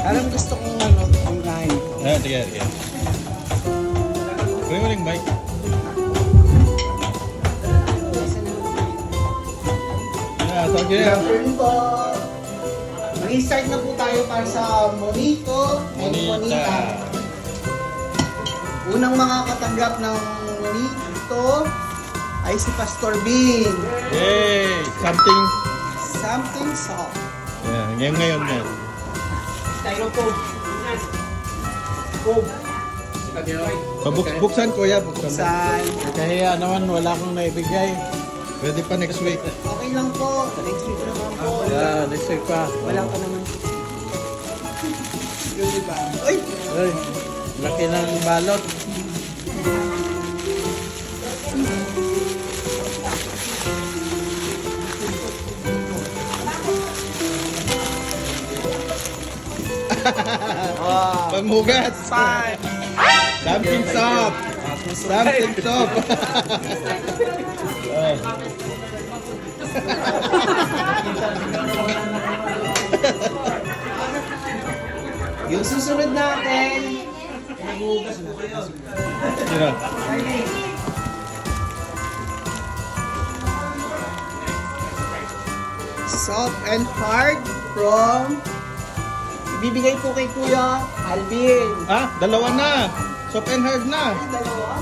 Alam gusto kong online. Sige. Ring bike. Good afternoon po. Mag-start na po tayo para sa Monito and Monita. Unang makakatanggap ng Monito ay si Pastor Bing. Yay! Something soft. Ngayon. Buksan kuya, buksan. Kaya naman wala akong naibigay. Pwede pa next week. Okay lang po. Next week naman po. Next week pa. Wala pa naman. Yun diba? Uy! Ay, laki ng balot. Panghugas. Five! Something soft. Something soft. Yung susunod natin, Sino? soft and hard from ibibigay po kay Kuya Alvin. Dalawa na. Soft and hard na. Ay, dalawa.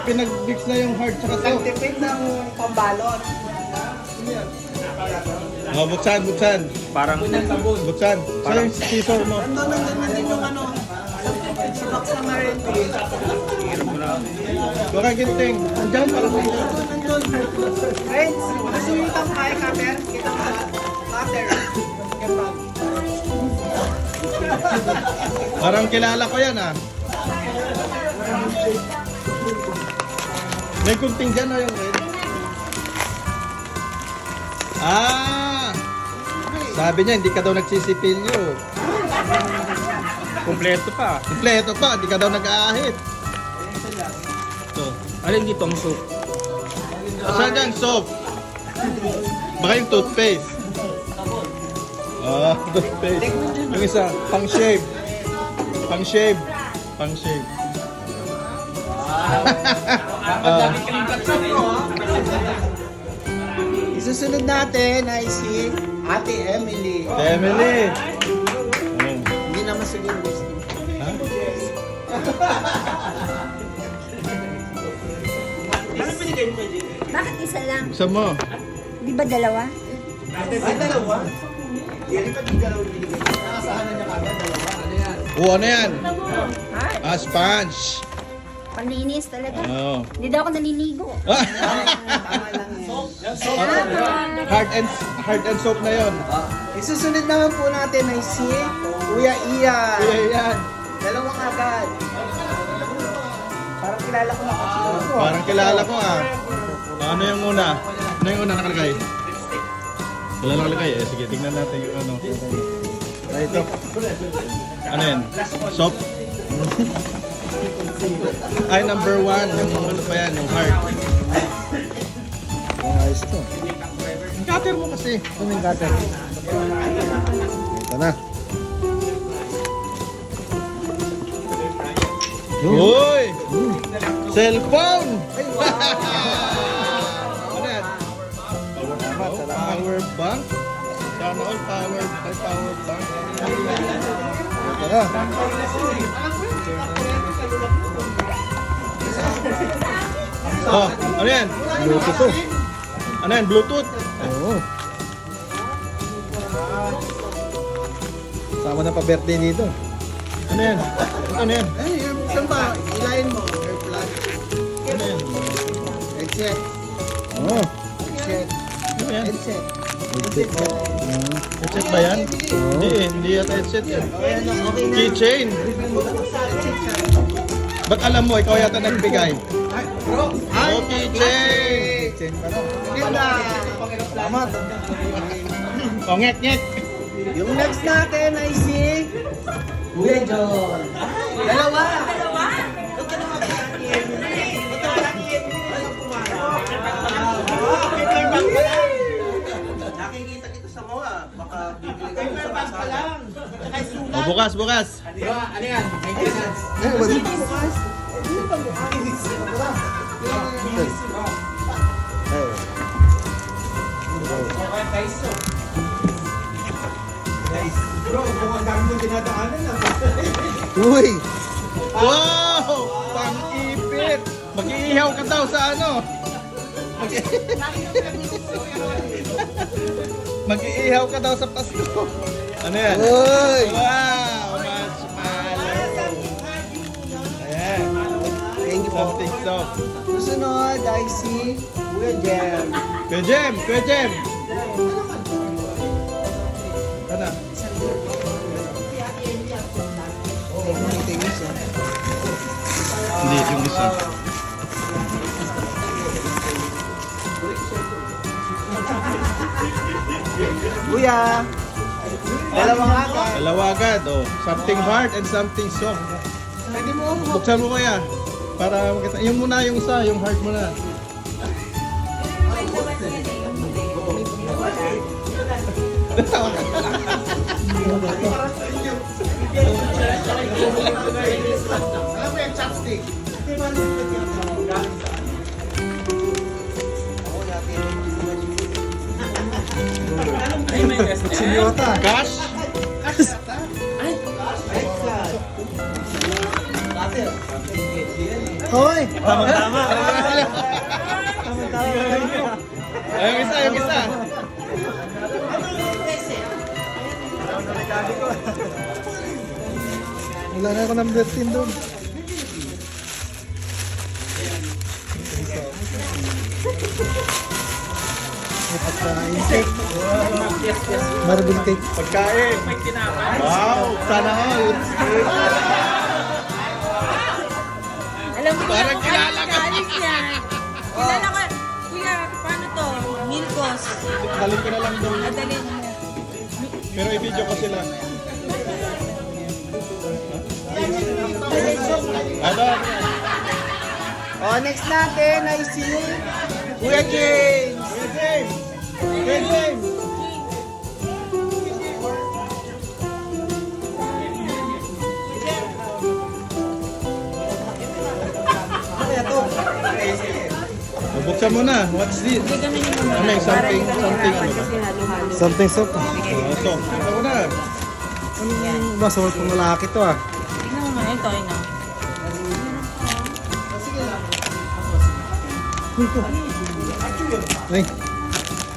Pinag-mix na yung hard tsaka soft. Nagtipid ng pambalot. Buksan. Parang Buksan. Sa'yo yung scissor mo. Nandun din yung si Max na rin. Baka ginting. Andiyan para mo. Nandun. Friends, gusto nyo itang kaya cutter? Kitang cutter. Parang kilala ko yan May kunting dyan yung red. Sabi niya, hindi ka daw nagsisipilyo. kompleto pa. Kompleto pa, hindi ka daw nag-aahit. So, Alin dito ang soup? saan yung soap? Baka yung toothpaste. Toothpaste. Yung isa, pang-shave. Pang-shave. Isusunod natin ay si Ate Emily. Emily. Hindi naman siguro gusto. Ha? Bakit isa lang? Gusto mo? Di ba dalawa? Ay, dalawa? Hindi pa di dalawa binigay. Nakasahan na niya kagad, dalawa. Ano yan? Ano yan? Ha? Sponge. Panlinis talaga. Oo. Hindi daw ako naliligo. Tama lang yan. Hard and soap na yon. Isusunod naman po natin ay si Kuya Ian. Kuya yan. Dalawang agad. Parang kilala ko na kasi. Parang kilala ko Ano yung una? Ano yung una nakalagay? Wala nakalagay Sige, tingnan natin yung ano. Ito. Ano yan? Soap? Ay, number 1. Yung ano pa yan? Yung heart. Ayos ito. Yung cutter mo kasi. Ano yung cutter? Ito na. Uy! Cellphone! Ano yan? Power bank? Sana all power bank. Ito na. Ano yan? Bluetooth to. Ano yan? Bluetooth? Oo. Sama na pa birthday dito. Ano yan? Ano yan? Ay, saan ba? Ilayin mo. Airplug. Ano yan? Headset. Oo. Headset. Ano yan? Headset. Headset po. Headset ba yan? Hindi yata headset yan. Okay na. Keychain. Ba't alam mo, ikaw yata nagbigay? Ay, bro. Oh, keychain! Chain pa no? Ganda. Salamat. Oh, ngek. Yung next natin ay si Kuya John. Dalawa. Ba't ka naman kailangan? Ba't ka kailangan? Walang pumara. Nakikita kita sa mga. Baka bibili ka sa kasama. O, bukas, bukas. Ano yan? Maintenance. Bukas. Bro, kung ang dami mong dinadaanan na. Uy! Wow! Pang-ipit! Mag-iihaw ka daw sa ano? Mag-iihaw ka daw sa Pasko. Ano yan? Uy! Wow! Marshmallow! Ayan. Thank you po. Something soft. Susunod ay si Kuya Jem. Kuya Jem! Kuya Jem! Ano? Hindi, yung isa. Kuya! Dalawang agad. Dalawa agad, oh. Something hard and something soft. Pwede mo Buksan mo kaya. Para makita. Yung muna, yung isa, yung hard muna. Alam mo yung chopstick? Sinyota. Cash? Hoy! Tama-tama. Ay, yung isa, yung isa. Wala na ako ng 13 doon. May pagkain cake. Marble cake. Pagkain. Wow, sana all. Alam mo Parang kilala ka. Alis yan. Kilala ka. Kuya, paano to? Milkos. Dalhin ko na lang daw. Adalin mo. Pero i-video ko sila. Ano? Oh, next natin ay si Kuya James. Kuya James! Kuya James! Buksan mo na. What's this? Ano yung something, something ano ba? Something soft. Ito. Buksan mo na. Ba, suot pang lalaki to ah. Tignan mo naman ito, ino. Ay,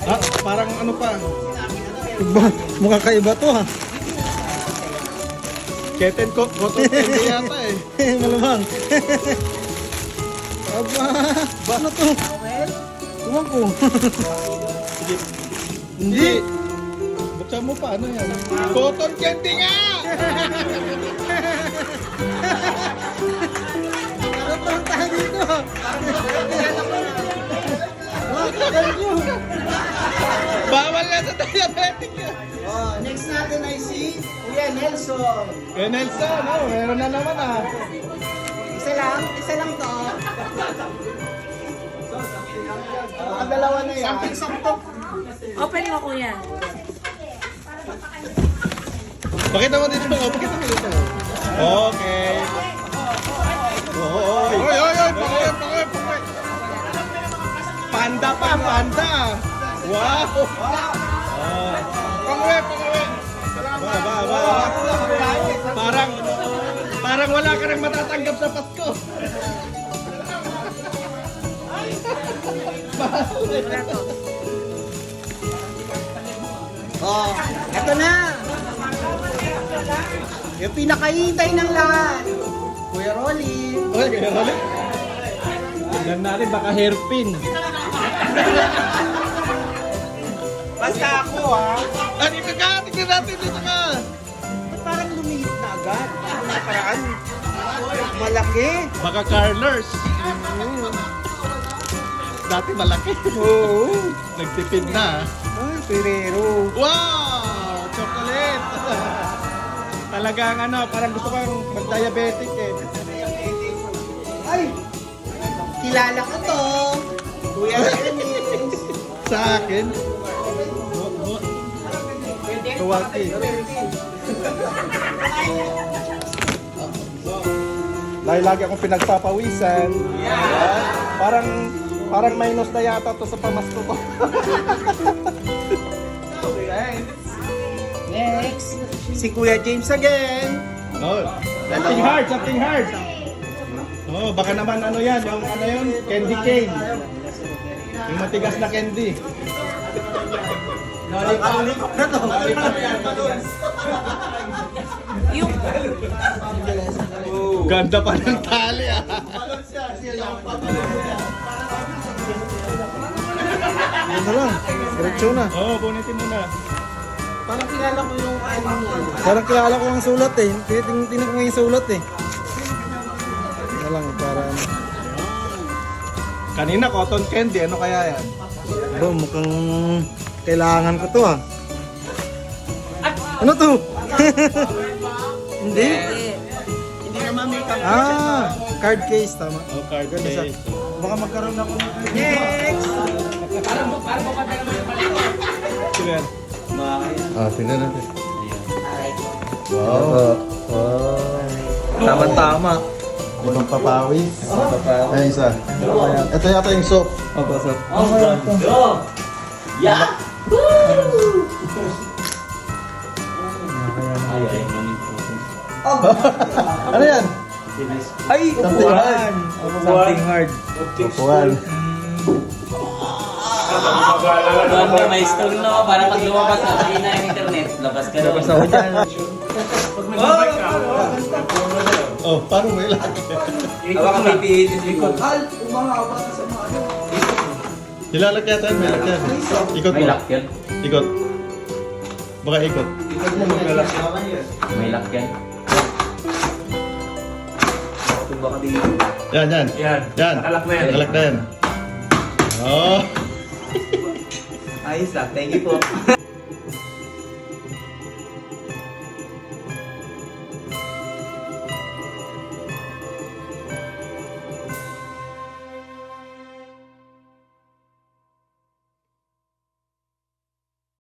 Ah, parang ano pa. iba. Mukhang kaiba to ah. Keten ko, cotton candy yata eh. Malamang. Aba, ano to? Tuwang ko. Sige. Hindi. Buksan mo pa, ano yan? Cotton candy nga! Ano pa tayo dito? Bawal nga sa diabetic yan. Oh, next natin ay si Kuya Nelson. Kaya Nelson, oh, meron na naman ah. Isa lang to. Baka dalawa na yan. Something soft. Open mo, kuya. Pakita mo dito, oh, pakita mo dito. Okay. Oy, oy, oy, pakawin. Panda pa, panda. Wow. Pakawin. Ba. Parang wala ka nang matatanggap sa Pasko. Oh, eto na. Yung pinakahintay ng lahat. Kuya Rolly. Oy, kaya ulit. Tignan natin, baka hairpin. Basta ako ha. Ah, dito ka, tignan natin, dito ka. Ba't parang lumihit na agad? Ano na paraan? Malaki. Baka Carlers. Dati malaki. Oo. Nagtipid na. Ay, Ferrero. Wow! Chocolate Talagang ano, parang gusto kong mag-diabetic eh. Ay! Kilala ko to. Kuya Dennis. Sa akin. Kawaki. Dahil lagi akong pinagpapawisan. Parang minus na yata to sa pamasko ko. Next, si Kuya James again. Oh, something hard. Oh, baka naman ano yan, yung ano yun, candy cane. Yung matigas na candy. Lollipop na to. Yung, Ganda pa ng tali ah. Ano na lang. Diretso na. Oo, bunitin mo na. Parang kilala ko yung ano niya. Parang kilala ko ang sulat eh. Tinitingnan ko nga yung sulat eh. Ano lang, parang... Kanina cotton candy, ano kaya yan? Bro, mukhang kailangan ko to ah. Ano to? Hindi? Hindi naman may kapit. Card case, tama. Oh, card Ganda siya. case. Baka magkaroon ako ng Next! Sige. tingnan natin. Wow. Tama-tama. Ibang papawis. Ay, isa. Ito yata yung soap. Opo, sir. Yeah! Ano yan? Ay, upuan. Something hard. Upuan. Doon may stone no, para pag lumabas ka, hindi na yung internet, labas ka doon. Basta ko dyan. Oh, paano may laki? Hawa ka may pihit yung likod. Nilalak yata yan, may lak yan. Ikot May mo. lock yan. Ikot. Baka ikot. May lock yan. Yan. Yan. Nakalak na yan. Nakalak na yan. Oh. Ayos lang, thank you po.